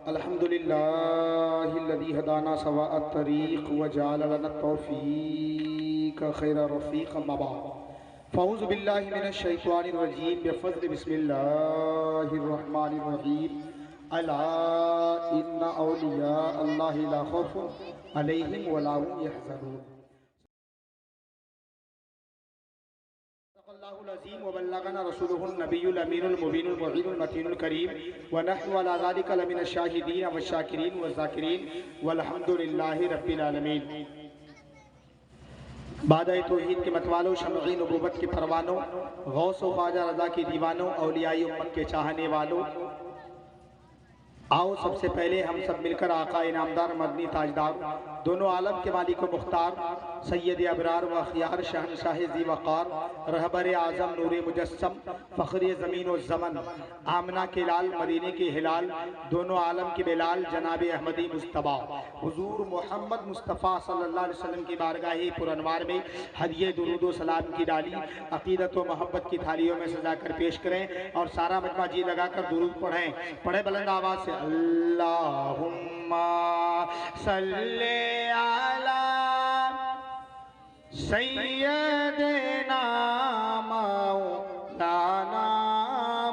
अल्हम्दुलिल्लाहिल्लज़ी हदाना सवाअत तरीक़ व जअल लना तौफ़ीक़ खैर रफ़ीक़ अम्मा बाद फ़अऊज़ु बिल्लाहि मिनश शैतानिर रजीम बिफ़ज़्ल बिस्मिल्लाहिर रहमानिर रहीम अला इन्ना औलिया अल्लाहि ला खौफ़ुन अलैहिम व ला हुम यहज़नून। व बल्लगना रसूलुहुन नबियुल अमीनुल मुबीनुल मुईनुल मतीनुल करीम व नहनु अला ज़ालिका लमिनश शाहिदीन व शाकिरीन व ज़ाकिरीन वल्हम्दुलिल्लाहि रब्बिल आलमीन। बादए तौहीद के मतवालों, शमई नबूवत के परवानों, गौस व ख्वाजा रज़ा के दीवानों, औलियाए उम्मत के चाहने वालों, आओ सबसे पहले हम सब मिलकर आका इनामदार मदनी ताजदार दोनों आलम के मालिक व मुख्तार सैयद अबरार व अखियार शहनशाह ज़ी वक़ार रहबर आज़म नूर मुजस्सम फ़ख्र ज़मीन व ज़मन आमना के लाल मदीने के हिलाल दोनों आलम के बेलाल जनाब अहमदी मुस्तफ़ा हुज़ूर मोहम्मद मुस्तफ़ा सल्लल्लाहु अलैहि वसल्लम की बारगाह पुरअनवार में हदिये दुरूद व सलाम की डाली अक़ीदत व मोहब्बत की थालियों में सजा कर पेश करें और सारा मजमा जी लगाकर दुरूद पढ़े बुलंद आवाज़ से अल्लाहुम्मा सल्ले अला सय्यदना मौलाना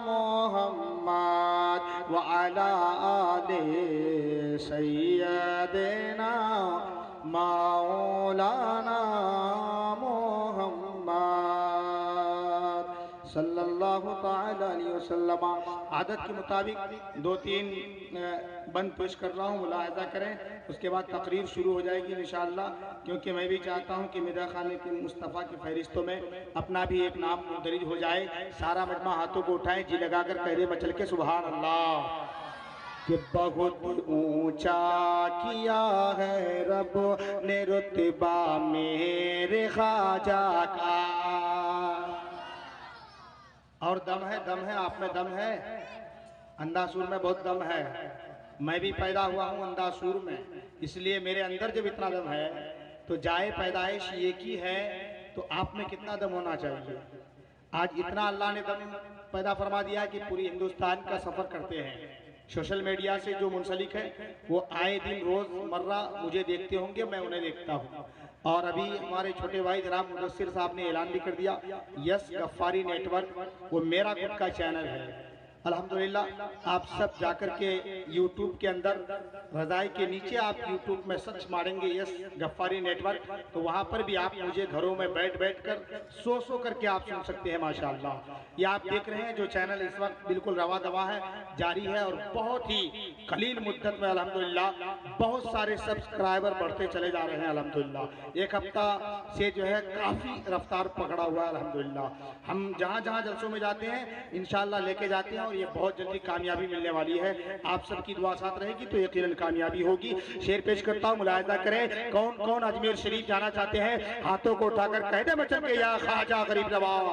मुहम्मद व अला आले सय्यदना मौलाना मुहम्मद सल्लल्लाहु तआला अलैहि वसल्लम। आदत के मुताबिक 2-3 बंद पेश कर रहा हूँ, मुलाहज़ा करें, उसके बाद तकरीर शुरू हो जाएगी इंशाअल्लाह, क्योंकि मैं भी चाहता हूँ कि मिदा खाने के मुस्तफ़ा की फहरिस्तों में अपना भी एक नाम मुंदरज हो जाए। सारा मजमा हाथों को उठाएं, जी लगाकर कहरे मचल के सुभान अल्लाह। कि बहुत ऊंचा किया है रब ने रुतबा मेरे ख्वाजा का। और दम है, आप में दम है, अंदासुर में बहुत दम है। मैं भी पैदा हुआ हूँ अंदासुर में, इसलिए मेरे अंदर जब इतना दम है तो जाए पैदाइश ये की है, तो आप में कितना दम होना चाहिए। आज इतना अल्लाह ने दम पैदा फरमा दिया कि पूरी हिंदुस्तान का सफ़र करते हैं। सोशल मीडिया से जो मुंसलिक है वो आए दिन रोज़मर्रा मुझे देखते होंगे, मैं उन्हें देखता हूँ। और अभी हमारे छोटे भाई जनाब मुदस्सिर साहब ने ऐलान भी कर दिया, यस गफ्फारी नेटवर्क वो मेरा खुद का चैनल है। अल्हम्दुलिल्लाह आप सब जाकर के यूट्यूब के अंदर रज़ाई के नीचे आप यूट्यूब में सर्च मारेंगे यस गफ्फारी नेटवर्क, तो वहाँ पर भी आप मुझे घरों में बैठ कर सो करके आप सुन सकते हैं माशाअल्लाह। ये आप देख रहे हैं जो चैनल इस वक्त बिल्कुल रवा दवा है, जारी है, और बहुत ही कलील मुद्दत में अल्हम्दुलिल्लाह बहुत सारे सब्सक्राइबर बढ़ते चले जा रहे हैं अल्हम्दुलिल्लाह। एक हफ्ता से जो है काफ़ी रफ्तार पकड़ा हुआ है अल्हम्दुलिल्लाह। हम जहाँ जलसों में जाते हैं इंशाअल्लाह लेके जाते हैं और ये बहुत जल्दी कामयाबी मिलने वाली है। आप सबकी दुआ साथ रहेगी तो यकीनन कामयाबी होगी। शेर पेश करता हूँ, मुलाहिज़ा करें। कौन कौन अजमेर शरीफ जाना चाहते हैं हाथों को उठाकर कह दे मचल के या ख्वाजा गरीब नवाज,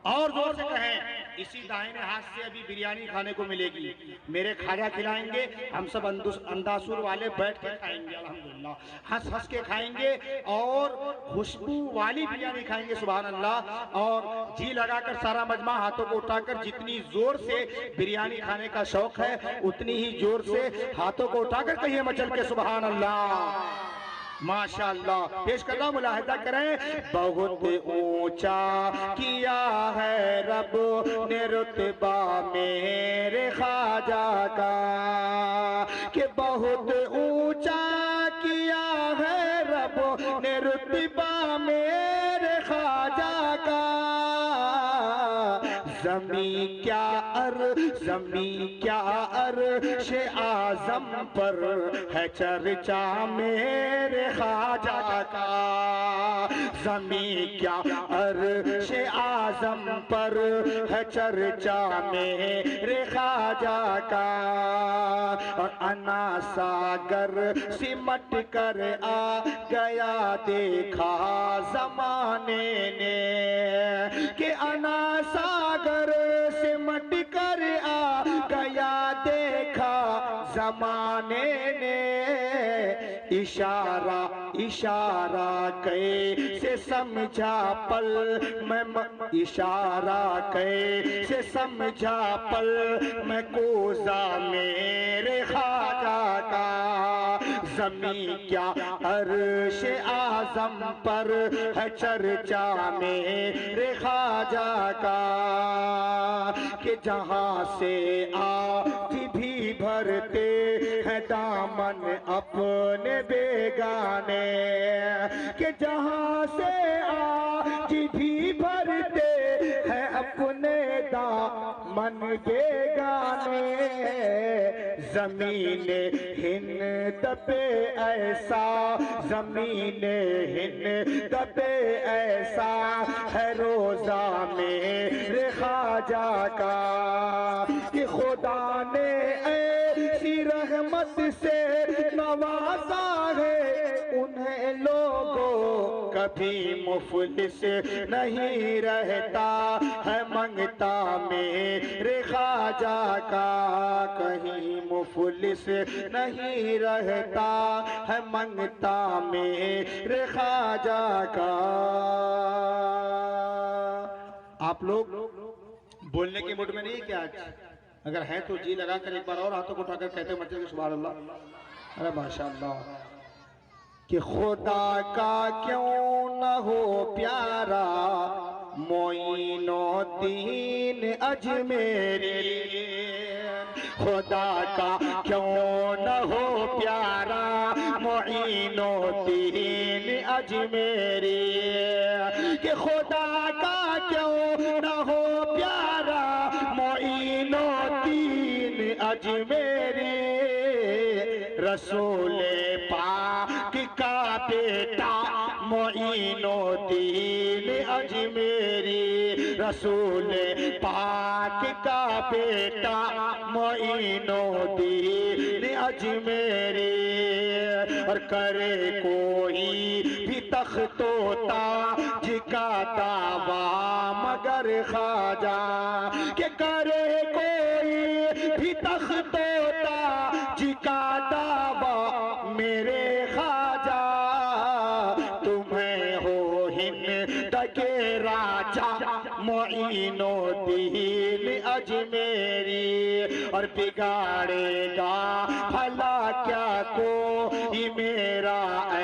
और जोर से कहें। इसी दाहिने हाथ से अभी बिरयानी खाने को मिलेगी, मेरे ख्वाजा खिलाएंगे, हम सब अंदासुर वाले बैठ के खाएंगे अल्हम्दुलिल्लाह, हंस हंस के खाएंगे और खुशबू वाली बिरयानी खाएंगे सुभान अल्लाह। और जी लगाकर सारा मजमा हाथों को उठाकर जितनी जोर से बिरयानी खाने का शौक है उतनी ही जोर से हाथों को उठाकर कहिए मचल के सुभान अल्लाह माशाअल्लाह। पेश कर रहा, मुलाहिज़ा करें। बहुत ऊंचा किया है रब ने रुतबा मेरे ख्वाजा का, कि बहुत ऊंचा किया है रब ने रुतबा मेरे ख्वाजा का। ज़मी क्या अर्श आज़म पर है चर्चा मेरे ख्वाजा का। ज़मी क्या अर्श आज़म पर है चर्चा मेरे ख्वाजा का। और अना सागर सिमट कर आ गया देखा ज़माने ने, कि अना सागर सिमट कर आ गया देखा जमाने ने इशारा इशारा कैसे समझा पल मैं इशारा कैसे समझा पल मैं कोज़ा मेरे ख्वाजा का ज़मीं क्या अर्श आज़म पर है चर्चा मेरे ख्वाजा का कि जहाँ से आज भी भरते हैं दामन अपने बेगाने कि जहाँ से आज भी भरते हैं अपने दामन बेगाने ज़मीने हिंद पे ऐसा ज़मीने हिंद पे ऐसा है रोज़ा मेरे ख्वाजा का कि खुदा ने ऐसी रहमत से नवाजा है उन्हें लोगों कभी मुफलिस नहीं रहता है मंगता मेरे ख्वाजा का कहीं मुफलिस नहीं रहता है मंगता मेरे ख्वाजा का। आप लोग बोलने के मूड में नहीं क्या आज? अगर है तो जी लगाकर एक बार और हाथों को उठाकर कहते मचे सुभान अल्लाह। अरे माशाअल्लाह कि खुदा का क्यों न हो प्यारा मोइनुद्दीन अजमेरी खुदा का क्यों न हो प्यारा मोइनुद्दीन अजमेरी कि खुदा का क्यों न हो प्यारा मोइनुद्दीन अजमेरी रसूले पाक का बेटा मोइनुद्दीन अजमेरी रसूले पाक का बेटा मोइनुद्दीन अजमेरी और करे कोई भी तख्तोता जिका दावा मगर ख्वाजा के करे कोई भी तख्तोता जिका दावा मेरे ख्वाजा तुम्हें हो हिंद के राजा मोइनुद्दीन अजमेरी और बिगाड़ेगा भला क्या कोई मेरा ऐ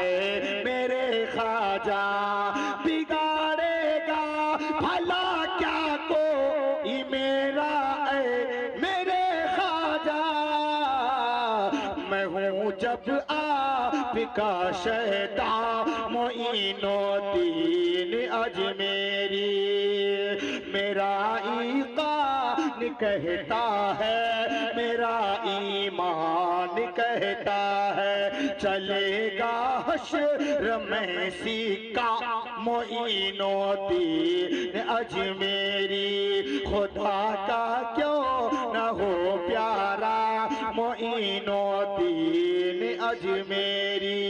मेरे ख्वाजा बिगाड़ेगा भला क्या कोई मेरा ऐ मेरे ख्वाजा मैं हूँ जब आपका शहदा मोइनुद्दीन अजमेरी मेरा ईमान कहता है मेरा ईमान कहता है चलेगा हश्र में सिक्का मोइनुद्दीन अजमेरी खुदा का क्यों न हो प्यारा मोइनुद्दीन अजमेरी।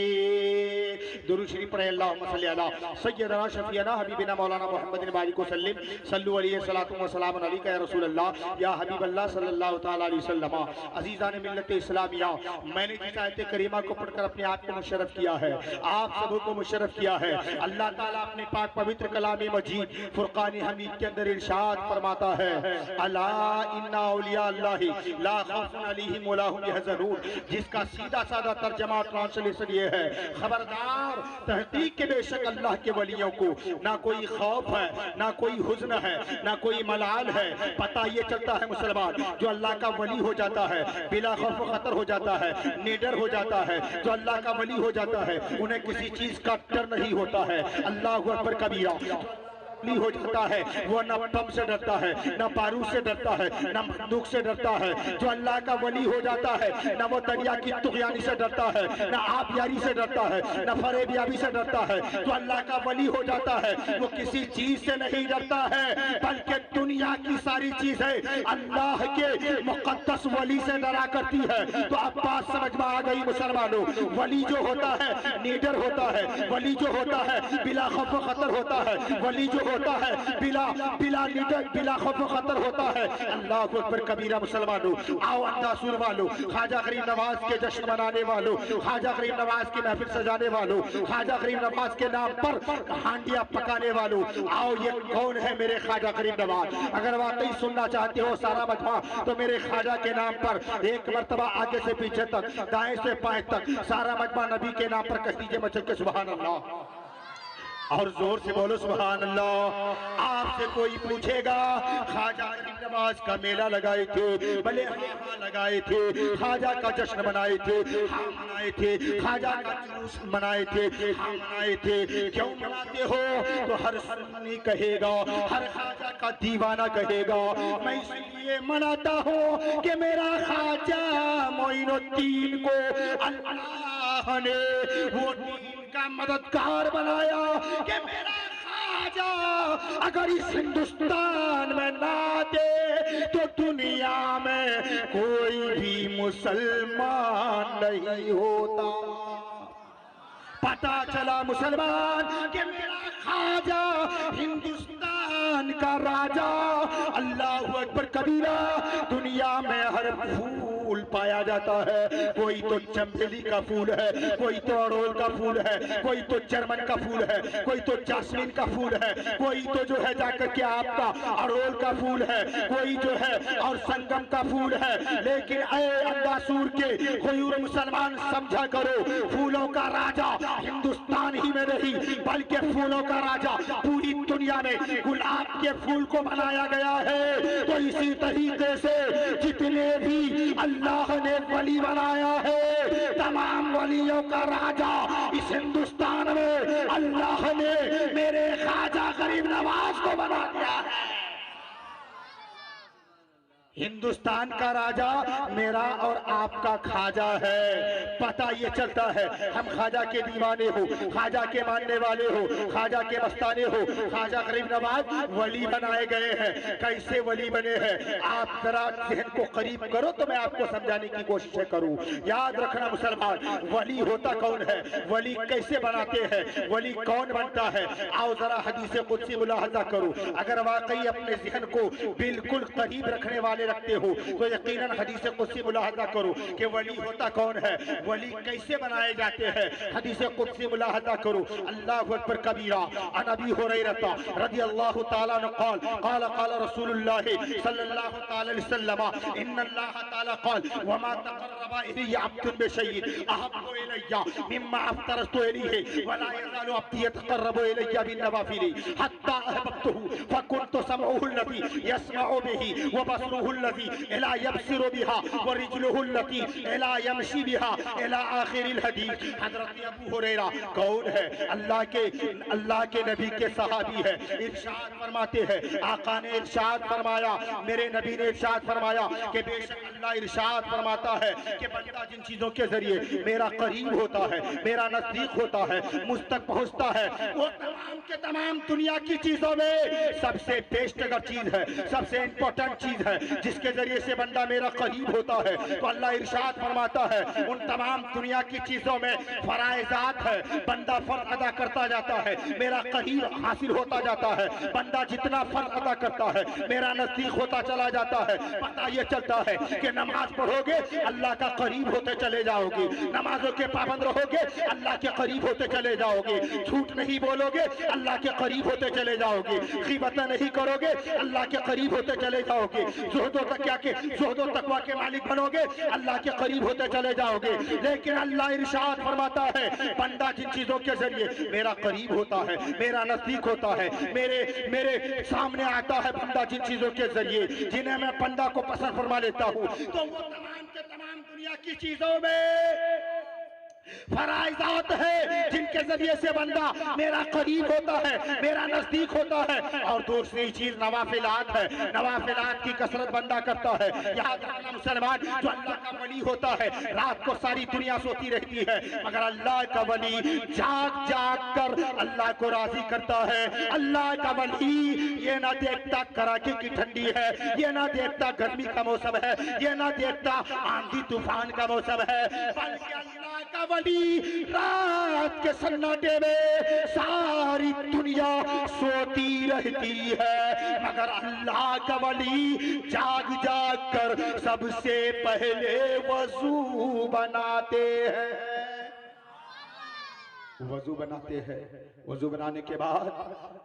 दुरूद शरीफ पढ़े अल्लाहुम्मा सल्ली अला सय्यदना शफीअना हबीबना मौलाना मुहम्मद बारिक वसल्लम सल्लु अलैहि सलातु व सलाम अलैका या रसूल अल्लाह या हबीब अल्लाह सल्लल्लाहु तआला अलैहि वसल्लम। अजीज़ान मिल्लत इस्लामिया मैंने जिस आयत करीमा को पढ़कर अपने आप को मुशर्रफ किया है आप सबों को मुशर्रफ किया है। अल्लाह ताला अपने पाक पवित्र कलाम मजीद फुरकान हमीद के अंदर इरशाद फरमाता है अला इन्ना औलिया अल्लाहि ला खौफुन अलैहिम व ला हुम यहज़नून जिसका सीधा साधा तर्जमा ट्रांसलेशन ये है खबरदार तहकीक के बेशक अल्लाह के वलियों को ना कोई खौफ है ना कोई हुज़्न है ना कोई मलाल है। पता ये चलता है मुसलमान जो अल्लाह का वली हो जाता है बिला खौफ खतर हो जाता है निडर हो जाता है जो अल्लाह का वली हो जाता है उन्हें किसी चीज का डर नहीं होता है। अल्लाहु अकबर कबीरा हो जाता है वो न बम से डरता है न बारूद से डरता है न बंदूक से डरता है। जो अल्लाह का वली हो जाता है न वो दरिया की तुगयानी से डरता है न आप यारी से डरता है न फरेबियाबी से डरता है। जो अल्लाह का वली हो जाता है वो किसी चीज से नहीं डरता है बल्कि दुनिया की सारी चीजें अल्लाह के मुकद्दस वली से डरा करती है। तो अब बात समझ में आ गई मुसलमानों वली जो होता है निडर होता है वली जो होता है बिला खौफ खतर होता है वली जो होता है, बिला बिला निडर बिला खौफ खतर होता है। अल्लाह अकबर कबीरा मुसलमानों, आओ अंदासुर वालों, ख्वाजा गरीब नवाज के जश्न मनाने वालों, ख्वाजा गरीब नवाज की महफिल सजाने वालों, ख्वाजा गरीब नवाज के नाम पर हांडिया पकाने वालों, आओ ये कौन है मेरे ख्वाजा गरीब नवाज। अगर वाकई सुनना चाहते हो सारा मजमा तो मेरे ख्वाजा के नाम पर एक मर्तबा आगे से पीछे तक, दाएं से बाएं तक सारा मजमा नबी के नाम पर कह दीजिए मचल के सुभान अल्लाह, और जोर से बोलो सुभान अल्लाह। आपसे कोई पूछेगा ख्वाजा गरीब नवाज का मेला लगाए थे, भले हाँ लगाए थे, ख्वाजा का जश्न मनाए थे, हाँ मनाए थे, ख्वाजा का जुलूस मनाए थे, हाँ मनाए थे। क्यों मनाते हो तो हर सुन्नी कहेगा, हर ख्वाजा का दीवाना कहेगा मैं इसलिए मनाता हूँ कि मेरा ख्वाजा मोइनुद्दीन को अल्लाह ने वो दीन का मददगार बनाया कि मेरा ख्वाजा अगर इस हिंदुस्तान में ना दे तो दुनिया में कोई भी मुसलमान नहीं होता। पता चला मुसलमान कि मेरा ख्वाजा हिंदुस्तान का राजा। अल्लाह अकबर कबीरा। दुनिया में हर फूल पाया जाता है, कोई तो चमेली का फूल है, कोई तो अड़ोल का फूल है, कोई तो जर्मन का फूल है, कोई तो जासमीन का फूल है, कोई तो जो है जाकर के आपका अड़ोल का फूल है, कोई जो है और संगम का फूल है। लेकिन ऐ अंदासुर के हुजूर मुसलमान समझा करो, फूलों का राजा हिंदुस्तान ही में नहीं बल्कि फूलों का राजा पूरी दुनिया में गुलाब के फूल को बनाया गया है। तो इसी तरीके से जितने भी अल्लाह ने वली बनाया है, तमाम वलियों का राजा इस हिंदुस्तान में अल्लाह ने मेरे ख्वाजा गरीब नवाज को बना दिया है। हिंदुस्तान का राजा मेरा और आपका ख्वाजा है। पता ये चलता है हम ख्वाजा के दीवाने हो, ख्वाजा के मानने वाले हो, ख्वाजा के मस्ताने हो। ख्वाजा गरीब नवाज वली बनाए गए हैं। कैसे वली बने हैं आप जरा जहन को करीब करो तो मैं आपको समझाने की कोशिश करूं। याद रखना मुसलमान, वली होता कौन है, वली कैसे बनाते हैं, वली कौन बनता है। आओ जरा हदीस कुदसी मुलाहजा करो। अगर वाकई अपने जहन को बिल्कुल करीब रखने वाले रखते हो तो यकीनन हदीस कुदसी मुलाहजा करो कि वली होता कौन है, वली कैसे बनाए जाते हैं। हदीस कुदसी मुलाहजा करो। अल्लाह अकबर कबीरा। अन अबी हुरैरा रज़ियल्लाहु तआला अन्हु क़ाल क़ाल क़ाल रसूलुल्लाह सल्लल्लाहु तआला अलैहि वसल्लम इन्नल्लाह तआला क़ाल व मा तक़र्रबा इलैया अब्दुन बिशैइन अहब्बु इलैया मिम्मा अफ्तरतु इलैहि व ला यज़ालु अब्दी यतक़र्रबु इलैया बिन्नवाफिल हत्ता अहबब्तुहु फकुन्तु समउहु अल्लज़ी यस्मउ बिही व बसरुहु अल्लज़ी इला यबसिरु बिहा व रिजलुहु अल्लती इला यमशी बिहा इला आखिरिल हदीस। हजरत अबू हुरैरा कौन है, अल्लाह के नबी के सहाबी है। इरशाद फरमाते हैं, आका ने इरशाद फरमाया, मेरे नबी ने इरशाद फरमाया कि बेशक अल्लाह इरशाद फरमाता है कि बंदा जिन चीजों के जरिए मेरा करीब होता है, मेरा नजदीक होता है, मुझ तक पहुंचता है, वो तमाम के तमाम दुनिया की चीजों में सबसे बेस्ट अगर चीज है, सबसे इंपॉर्टेंट चीज है जिसके जरिए से बंदा मेरा करीब होता है, तो अल्लाह इरशाद फरमाता है उन तमाम दुनिया की चीजों में फराइजात है। बंदा फर्ज अदा करता जाता है, मेरा करीब हासिल होता जाता है। बंदा जितना फर्ज अदा करता है मेरा नजदीक होता चला जाता है। पता ये चलता है कि नमाज पढ़ोगे अल्लाह का करीब होते चले जाओगे, नमाजों के पाबंद रहोगे अल्लाह के करीब होते चले जाओगे, झूठ नहीं बोलोगे अल्लाह के करीब होते चले जाओगे, ग़ीबत नहीं करोगे अल्लाह के करीब होते चले जाओगे, ज़ुहद तकवा के मालिक बनोगे अल्लाह के करीब होते चले जाओगे। लेकिन अल्लाह इरशाद फरमाता है बंदा जिन चीजों के जरिए मेरा करीब होता है, मेरा नजदीक होता है, मेरे सामने आता है, बंदा जिन चीजों के जरिए जिन्हें मैं बंदा को पसंद फरमा लेता हूँ, तो वो तमाम के तमाम दुनिया की चीजों में फराइजात है जिनके जरिए से बंदा मेरा करीब होता है, मेरा नजदीक होता है। और दूसरी चीज नवाफिलात है, नवाफिलात की कसरत बंदा करता है। याद रखना मुसलमान, जो अल्लाह का वली होता है रात को सारी दुनिया सोती रहती है, मगर अल्लाह का वली जाग जाग कर अल्लाह को राजी करता है। अल्लाह का वली ये ना देखता कड़ाके की ठंडी है, ये ना देखता गर्मी का मौसम है, ये ना देखता आंधी तूफान का मौसम है, बल्कि अल्लाह का वली रात के सन्नाटे में सारी दुनिया सोती रहती है, मगर अल्लाह का वली जाग जाग कर सबसे पहले वजू बनाते हैं। वजू बनाते हैं, वजू बनाने के बाद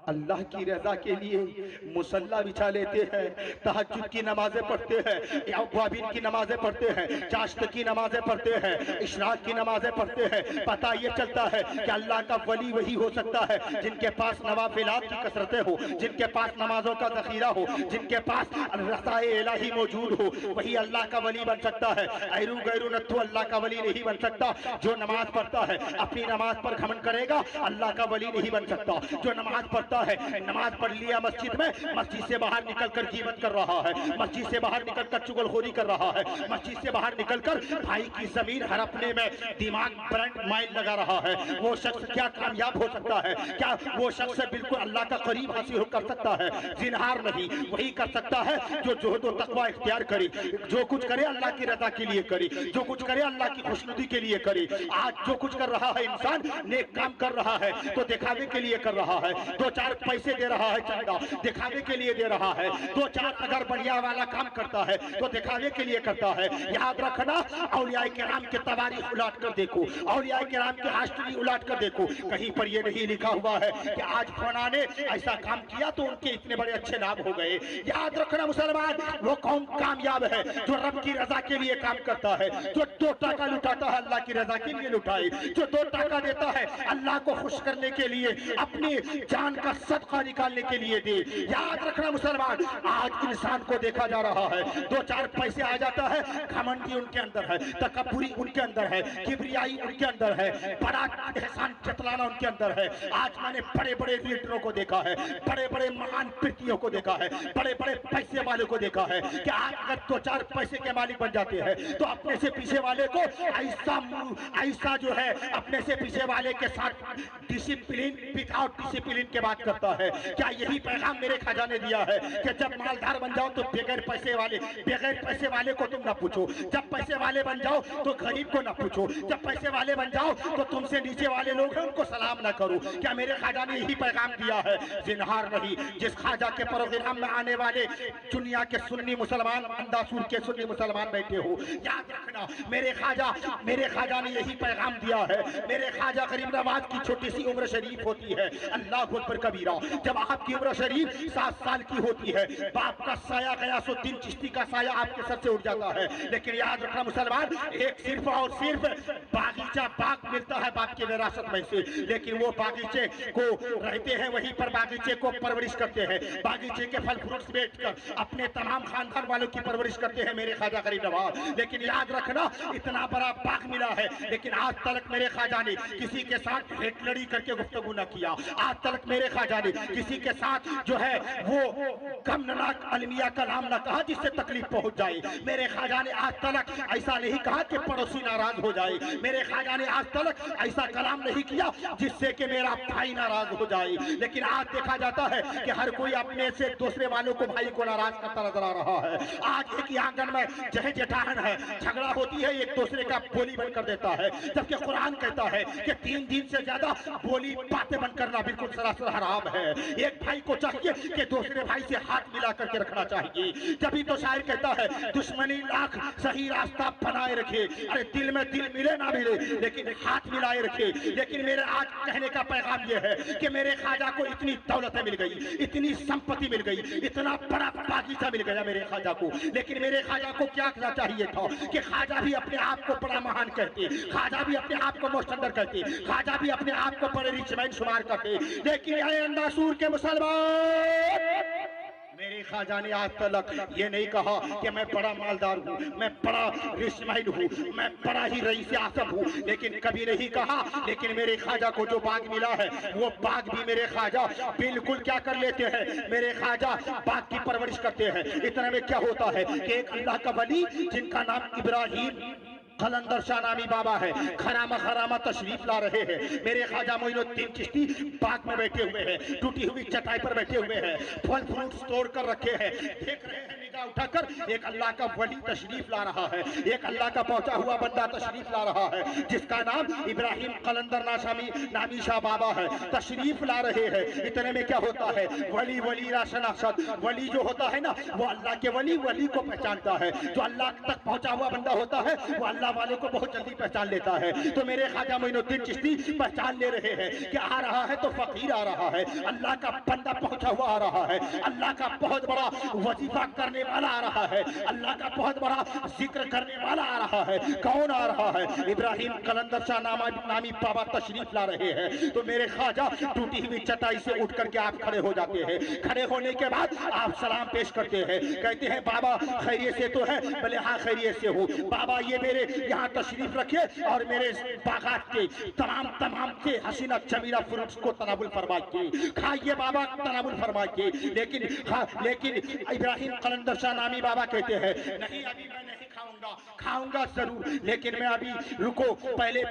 अल्लाह की रजा के लिए मुसल्ला बिछा लेते हैं, तहज्जुद की नमाजें पढ़ते हैं, अवाबिन की नमाजें पढ़ते हैं, चाश्त की नमाजें पढ़ते हैं, इशराक की नमाजें पढ़ते हैं। पता ये चलता है कि अल्लाह का वली वही हो सकता है जिनके पास नवाफिलात की कसरतें हो, जिनके पास नमाजों का ज़ख़ीरा हो, जिनके पास रज़ाए इलाही मौजूद हो, वही अल्लाह का वली बन सकता है। ऐरू गैरू नत्थु अल्लाह का वली नहीं बन सकता। जो नमाज पढ़ता है अपनी नमाज पर घमंड करेगा, अल्लाह का वली नहीं बन सकता। जो नमाज पढ़ता है, नमाज पढ़ लिया मस्जिद में, मस्जिद से बाहर निकलकर गीबत कर रहा है, मस्जिद से बाहर निकलकर चुगलखोरी कर रहा है, मस्जिद से बाहर निकलकर भाई की जमीन हड़पने में दिमाग ब्रांड माइल लगा रहा है, वो शख्स क्या कामयाब हो सकता है? क्या वो शख्स बिल्कुल अल्लाह का करीब हासिल कर सकता है? जिनहार नहीं, वही कर सकता है जो जुहद व तकवा इख्तियार करे, जो कुछ करे अल्लाह की रजा के लिए करे, जो कुछ करे अल्लाह की खुशनुदी के लिए करे। आज जो कुछ कर रहा है इंसान, नेक काम कर रहा है तो दिखावे के लिए कर रहा है, दो चार पैसे दे रहा है, चंदा दिखावे के लिए दे रहा है, दो चार अगर बढ़िया वाला काम करता है तो दिखावे के लिए करता है। याद रखना, औलिया किराम के तवारीख उलाट कर देखो, औलिया किराम के हिस्ट्री उलाट कर देखो, कहीं पर ये नहीं लिखा हुआ है कि आज फलाना ने ऐसा काम किया तो उनके इतने बड़े अच्छे लाभ हो गए। याद रखना मुसलमान, वो कौन कामयाब है जो रब की रजा के लिए काम करता है, जो 2 टाका लुटाता है अल्लाह की रजा के लिए लुटाए, जो 2 टाका देता है अल्लाह को खुश करने के लिए, अपनी जान का सदका निकालने के लिए दे। याद रखना मुसलमान, आज इंसान को देखा जा रहा है, 2-4 पैसे आ जाता है, घमंडी उनके अंदर है, तकब्बुरी उनके अंदर है, किबरियाई उनके अंदर है, बड़ा एहसान जतलाना उनके अंदर है। आज मैंने बड़े बड़े लीडरों को देखा है, बड़े बड़े महान कृतियों को देखा है, बड़े बड़े पैसे वाले को देखा है कि आज अगर 2-4 पैसे के मालिक बन जाते हैं तो अपने से पीछे वाले को ऐसा जो है अपने से पीछे वाले के साथ डिसिप्लिन विदाउट डिसिप्लिन के बात करता है। क्या यही पैगाम मेरे खाजा ने दिया है कि जब मालदार बन जाओ तो बगैर पैसे वाले को तुम ना पूछो, जब पैसे वाले बन जाओ तो गरीब को ना पूछो, जब पैसे वाले बन जाओ तो तुमसे नीचे वाले लोग हैं उनको सलाम ना करो। क्या मेरे खाजा ने यही पैगाम दिया है? जिनहार नहीं। जिस खाजा के प्रोग्राम में आने वाले दुनिया के सुन्नी मुसलमान, अंदासूर के सुन्नी मुसलमान बैठे हो, याद रखना मेरे खाजा ने यही पैगाम दिया है। मेरे खाजा गरीब नवाज की छोटी सी उम्र शरीफ होती है, अल्लाह अकबर कबीरा। जब आपकी उम्र शरीफ 7 साल की होती है, बाप का साया गयासुद्दीन चिश्ती का साया आपके सर से उठ जाता है। लेकिन याद रखना मुसलमान, एक सिर्फ और सिर्फ बागीचा बाग मिलता है बाप की विरासत में से, लेकिन वो बागीचे को रहते हैं वहीं पर बागीचे को परवरिश करते हैं, बागीचे के फल फ्रूट्स बेचकर अपने तमाम खानदान वालों की परवरिश करते हैं मेरे ख्वाजा गरीब नवाज। लेकिन याद रखना, इतना बड़ा बाग मिला है लेकिन आज तक मेरे ख्वाजा ने किसी के साथ हेटलड़ी करके गुफ्तगू न किया। आज तक मेरे ख्वाजा ने किसी के साथ जो है वो गमनाक अलमिया कलाम न कहा जिससे तकलीफ पहुंच जाए। मेरे ख्वाजा ने आज तक ऐसा नहीं कहा कि पड़ोसी नाराज हो जाए। मेरे ख्वाजा ने आज तक ऐसा कलाम नहीं किया जिससे कि मेरा भाई नाराज हो जाए। लेकिन आज देखा जाता है कि हर कोई अपने से दूसरे वालों को भाई को नाराज करता नजर आ रहा है। आज एक आंगन में जहे जेठान है, झगड़ा होती है, एक दूसरे का बोली बंद कर देता है, जबकि कुरान कहता है कि 3 दिन से ज्यादा बोली बातें बंद करना बिल्कुल सरासर हराम है। एक भाई को चाहिए कि दूसरे भाई से हाथ मिला करके रखना चाहिए। तभी तो शायर कहता है दुश्मनी लाख सही रास्ता बनाए रखे, अरे दिल में दिल मिले ना मिले लेकिन हाथ मिलाए रखे। लेकिन मेरे आज कहने का पैगाम यह है कि मेरे ख्वाजा को इतनी दौलतें मिल गई, इतनी संपत्ति मिल गई, इतना बड़ा बागीचा मिल गया मेरे ख्वाजा को। लेकिन मेरे ख्वाजा को क्या करना चाहिए था कि ख्वाजा भी अपने आप को बड़ा महान कहते, ख्वाजा भी अपने आप को मोस्टंडर कहते, ख्वाजा भी अपने आप को बड़े रिच मैन शुमार करते। लेकिन अंदासूर के मुसलमान, मेरे ख्वाजा ने आज तक ये नहीं कहा कि मैं बड़ा मालदार हूँ, मैं बड़ा रिस्माइल हूँ, मैं बड़ा ही रईस आसम हूँ, लेकिन कभी नहीं कहा। लेकिन मेरे ख्वाजा को जो बाग मिला है वो बाग भी मेरे ख्वाजा बिल्कुल क्या कर लेते हैं, मेरे ख्वाजा बाग की परवरिश करते हैं। इतने में क्या होता है कि एक अल्लाह का वली जिनका नाम इब्राहिम कलंदर शाह नामी बाबा है, खरामा तशरीफ ला रहे हैं। मेरे ख्वाजा मोइनुद्दीन चिश्ती बाग में बैठे हुए हैं, टूटी हुई चटाई पर बैठे हुए हैं, फल फ्रूट स्टोर कर रखे हैं, देख रहे हैं भेजा उठाकर एक अल्लाह का वली तशरीफ ला रहा है, एक अल्लाह का पहुंचा हुआ बंदा तशरीफ ला रहा है, जिसका नाम इब्राहिम कलंदर नामी शाह बाबा है, तशरीफ ला रहे हैं। इतने में क्या होता है, वली वली राशनाशद, वली जो होता है ना, वो अल्लाह के वली को पहचानता है। जो अल्लाह तक पहुंचा हुआ बंदा होता है वो अल्लाह वाले को बहुत जल्दी पहचान लेता है। तो मेरे ख्वाजा मोइनुद्दीन चिश्ती पहचान ले रहे हैं कि आ रहा है तो फकीर आ रहा है, अल्लाह का बंदा पहुंचा हुआ आ रहा है, अल्लाह का बहुत बड़ा वजीफा करने वाला आ रहा है, अल्लाह का बहुत बड़ा जिक्र करने वाला आ रहा है। कौन आ रहा है? इब्राहिम कलंदर शाह नामी बाबा तशरीफ ला रहे हैं। तो मेरे ख्वाजा टूटी हुई चटाई से उठ करके आप खड़े हो जाते हैं। खड़े होने के बाद आप सलाम पेश करते हैं, कहते हैं बाबा खैरियत से तो है? बोले हाँ खैरियत से हूँ। बाबा ये मेरे यहाँ तशरीफ रखे और मेरे बागात के तमाम से हसीना जमीला फ्रूट्स को तनावुल फरमाइए, खाइए बाबा तनावुल फरमाइए। लेकिन इब्राहिम कलंदर शाह नामी बाबा कहते हैं नहीं अभी मैं नहीं खाऊंगा जरूर, लेकिन मैं अभी रुको, पहले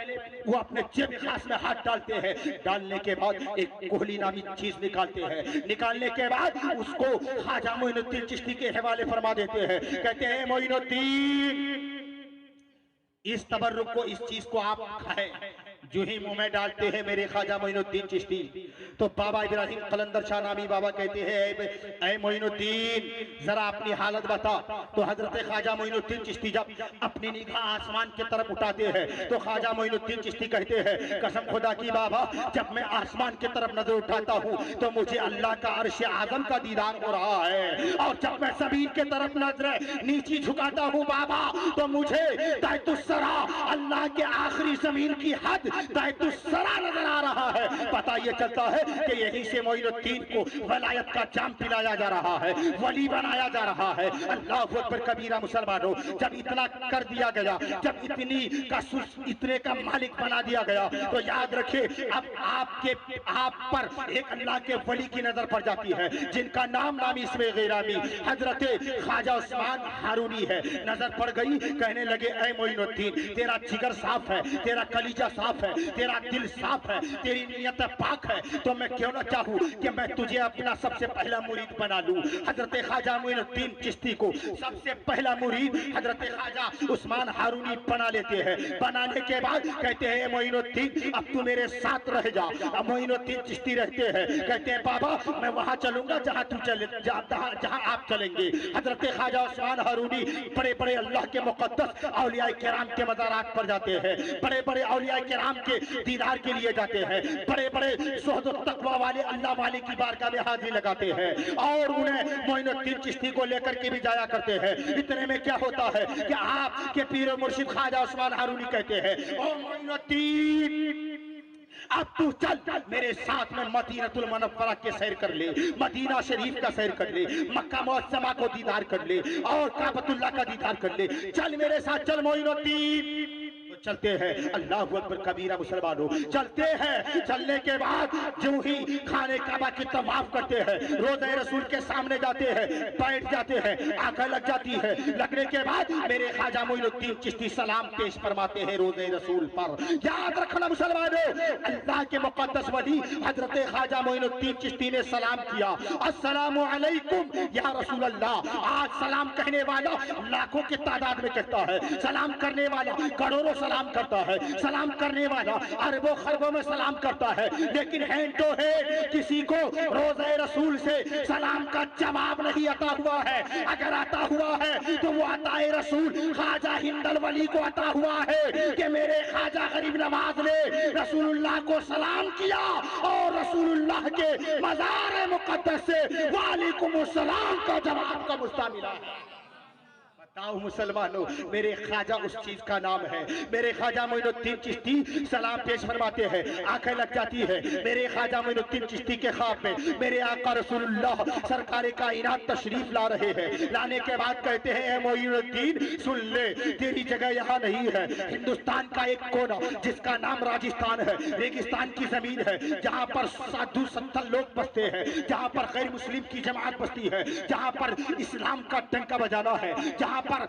वो अपने जेब खास में हाथ डालते हैं, डालने के बाद एक कोहली नामी चीज निकालते हैं, निकालने के बाद उसको ख्वाजा मोइनुद्दीन चिश्ती के हवाले फरमा देते हैं। कहते हैं मोइनुद्दीन इस तबर्रुक को, इस चीज को आप खाएं। जो ही मुंह में डालते हैं मेरे ख्वाजा मोइनुद्दीन चिश्ती, तो बाबा इब्राहिम कलंदर शाह नामी बाबा कहते हैं ऐ मोइनुद्दीन जरा अपनी हालत बता। तो हजरत ख्वाजा मोइनुद्दीन चिश्ती जब अपनी निगाह आसमान की तरफ उठाते हैं तो ख्वाजा मोइनुद्दीन चिश्ती कहते हैं कसम खुदा की बाबा जब मैं आसमान की तरफ नजर उठाता हूँ तो मुझे अल्लाह का अर्श आजम का दीदार हो रहा है, और जब मैं जमीन की तरफ नजर नीचे झुकाता हूँ बाबा तो मुझे तायतुस्सरा अल्लाह के आखिरी जमीन की हद तायतुस्सरा नजर आ रहा है। पता ये चलता है कि यहीं से मोइनुद्दीन को वलायत का जाम पिलाया जा रहा है, वली बनाया जा रहा है। अल्लाह अकबर कबीरा मुसलमानों, जब इतना कर दिया गया, जब इतने का मालिक बना दिया गया तो याद रखिए अब आप पर एक अल्लाह के वली की नजर पड़ जाती है जिनका नाम इसमें गिरामी हजरत ख्वाजा उस्मान हारूनी है। नजर पड़ गई, कहने लगे ऐ मोइनुद्दीन तेरा जिगर साफ है, तेरा कलीजा साफ है, तेरा दिल साफ है, तेरी नियत पाक है, तो मैं क्यों ना चाहूं कि मैं तुझे अपना सबसे पहला मुरीद बना लूं। हजरत ख्वाजा मोइनुद्दीन चिश्ती को सबसे पहला मुरीद हजरत ख्वाजा उस्मान हारूनी बना लेते हैं। बनाने के बाद कहते हैं मोइनुद्दीन अब तू मेरे साथ रह जा। अब मोइनुद्दीन चिश्ती रहते हैं, कहते हैं बाबा मैं वहां चलूंगा जहां तू चले, जहां आप चलेंगे। हजरत ख्वाजा उस्मान हारूनी बड़े बड़े अल्लाह के मुकद्दस औलिया किराम के मज़ारात पर जाते हैं, बड़े बड़े औलिया किराम के दीदार के लिए जाते हैं, बड़े बड़े ज़ुहद और तक़वा वाले अल्लाह वाले की बारगाह में हाजिरी लगाते हैं और उन्हें मोइनुद्दीन चिश्ती को लेकर के भी जाया करते हैं। इतने में क्या होता है कि आपके पीर मुर्शिद ख्वाजा उस्मान हारूनी कहते हैं ओ मोइनुद्दीन अब तू चल मेरे साथ में मदीनतुल मुनव्वरा के सैर कर ले, मदीना शरीफ का सैर कर ले, मक्का मुअज्जमा को दीदार कर ले और काबतुल्लाह का दीदार कर ले। चल मेरे साथ चल मोइनुद्दीन। तो चलते हैं, अल्लाह अकबर कबीरा मुसलमानों, चलते हैं। चलने के बाद जो ही खाने काबा की तवाफ करते हैं, रोज़े रसूल के सामने जाते हैं, बैठ जाते हैं, आंखें लग जाती है। लगने के बाद मेरे ख्वाजा मोइनुद्दीन चिश्ती सलाम पेश फरमाते हैं रोज़े रसूल पर। याद रखना मुसलमानों, अल्लाह के मुक़द्दस वली हजरत ख्वाजा मोइनुद्दीन चिश्ती ने सलाम किया, अस्सलामु अलैकुम या रसूल अल्लाह। आज सलाम कहने वाला लाखों की तादाद में कहता है, सलाम करने वाला करोड़ों सलाम करता है, सलाम करने वाला अरबों खरबों में सलाम करता है, लेकिन हैंड टू हैंड किसी को रोज़े रसूल से सलाम का जवाब नहीं अता हुआ है। अगर अता हुआ है तो वो अताए रसूल ख्वाजा हिंदल वली को अता हुआ है कि मेरे ख्वाजा गरीब नवाज ने रसूलुल्लाह को सलाम किया और रसूलुल्लाह के मज़ार मुक़द्दस से वालेकुम अस्सलाम का जवाब का मुस्ता मिला है। बताओ मुसलमानों, मेरे ख्वाजा उस चीज का नाम है। मेरे ख्वाजा मोइनुद्दीन चिश्ती सलाम पेश फरमाते हैं, आंखें लग जाती है। मेरे ख्वाजा मोइनुद्दीन चिश्ती के ख्वाब में मेरे आका रसूलुल्लाह सरकार कायनात तशरीफ ला रहे हैं। लाने के बाद कहते हैं ए मोइनुद्दीन सुन ले, तेरी जगह यहाँ नहीं है। हिंदुस्तान का एक कोना जिसका नाम राजस्थान है, रेगिस्तान की जमीन है, जहाँ पर साधु संतन लोग बसते हैं, जहाँ पर गैर मुस्लिम की जमात बसती है, जहाँ पर इस्लाम का डंका बजाना है, जहाँ पर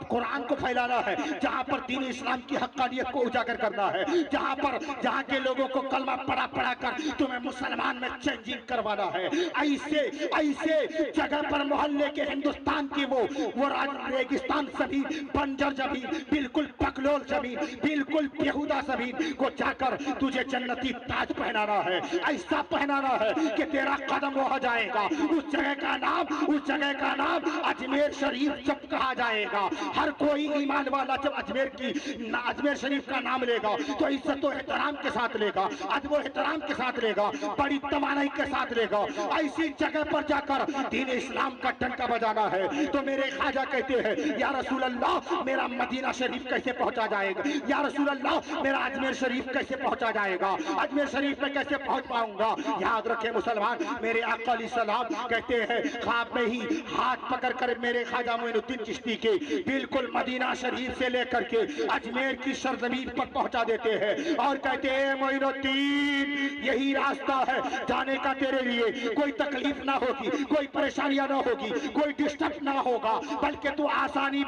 कुरान को फैलाना है, जहां पर दीन इस्लाम की हक्कानियत को उजागर करना है, जहां के लोगों को कलमा पढ़ा कर तुम्हें मुसलमान में चेंजिंग करवाना है। ऐसे जगह पर मोहल्ले के हिंदुस्तान की वो रेगिस्तान जमीन, बंजर जमीन, बिल्कुल पकलोल जमीन, बिल्कुल बेहुदा जमीन को जाकर तुझे जन्नती ताज पहनाना है। ऐसा पहनाना है कि तेरा कदम वहां जाएगा, उस जगह का नाम अजमेर शरीफ जब कहा जाएगा, हर कोई ईमान वाला जब अजमेर शरीफ का नाम लेगा तो इज्जत और एहतराम के साथ लेगा, अदब और एहतराम के साथ लेगा, बड़ी तमानाई के साथ लेगा। ऐसी जगह पर जाकर दीन इस्लाम का डंका बजाना है। तो मेरे ख्वाजा कहते हैं, या रसूल अल्लाह मेरा मदीना शरीफ कैसे पहुंचा जाएगा, या रसूल अल्लाह मेरा अजमेर शरीफ कैसे पहुंचा जाएगा, अजमेर शरीफ में कैसे पहुंच पाऊंगा। याद रखे मुसलमान, मेरे आका अलैहिस्सलाम कहते हैं ख्वाब में ही हाथ पकड़ कर मेरे ख्वाजा मोइनुद्दीन चिश्ती के बिल्कुल मदीना शरीफ से लेकर के अजमेर की सरजमीन पर पहुंचा देते हैं और कहते हैं मोइनुद्दीन यही रास्ता है जाने का, तेरे लिए कोई तकलीफ ना होगी, कोई परेशानियां ना होगी, कोई डिस्टर्ब ना होगा, बल्कि तू आसानी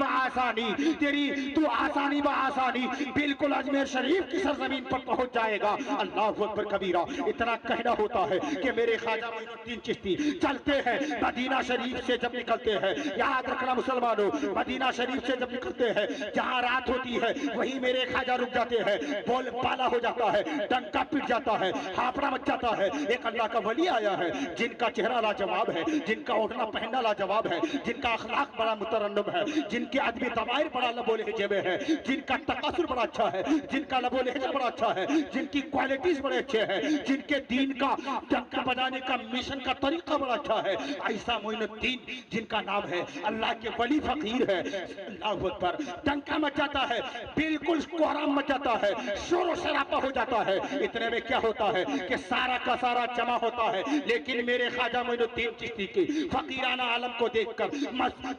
बिल्कुल अजमेर शरीफ की सरजमीन पर पहुंच जाएगा। अल्लाह अकबर कबीरा। इतना कहना होता है कि मेरे ख्वाजा मोइनुद्दीन चिश्ती चलते हैं मदीना शरीफ से जब निकलते हैं, याद रखना मुसलमानों, मदीना शरीफ से जब निकलते हैं जहां रात होती है वहीं मेरे ख्वाजा रुक जाते हैं, बोल पाला हो जाता है, डंका पिट जाता है, हाफड़ा मच जाता है। एक अल्लाह का वली आया है जिनका चेहरा लाजवाब है, जिनका उठना पहनना लाजवाब है, जिनका अखलाक बड़ा मुतरन्नम है, जिनके अदबी तबायर बड़ा लबो लहजे में है, जिनका तकासुर बड़ा अच्छा है, जिनका लबो लहजा बड़ा अच्छा है, जिनकी क्वालिटीज बड़े अच्छे हैं, जिनके दीन का डंका बजाने का मिशन का तरीका बड़ा अच्छा है। ऐसा मोइनुद्दीन जिनका नाम है, अल्लाह के वली फकीर है। अल्लाहु अकबर। डंका मच जाता है, बिल्कुल कोहराम मच जाता है, शोर शराबा हो जाता है। इतने में क्या होता है कि सारा का सारा जमा होता है, लेकिन मेरे ख्वाजा मोइनुद्दीन चिश्ती के फकीराना आलम को देखकर,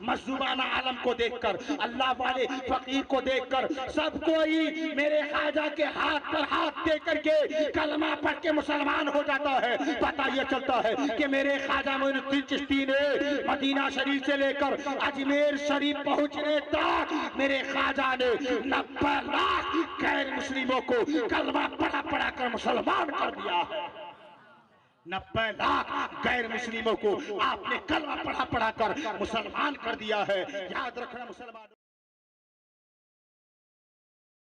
मजलूमाना आलम को देखकर, अल्लाह वाले फकीर को देखकर सब कोई मेरे ख्वाजा के हाथ पर हाथ दे करके कलमा पढ़ के मुसलमान हो जाता है। पता यह चलता है कि मेरे ख्वाजा मोइनुद्दीन चिश्ती ने मदीना शरीफ से लेकर अजमेर शरीफ पहुंचने तक मेरे ख्वाजा ने 90 लाख गैर मुस्लिमों को कलमा पढ़ा कर मुसलमान कर दिया है। 90 लाख गैर मुस्लिमों को आपने कलमा पढ़ा कर मुसलमान कर दिया है। याद रखना मुसलमान।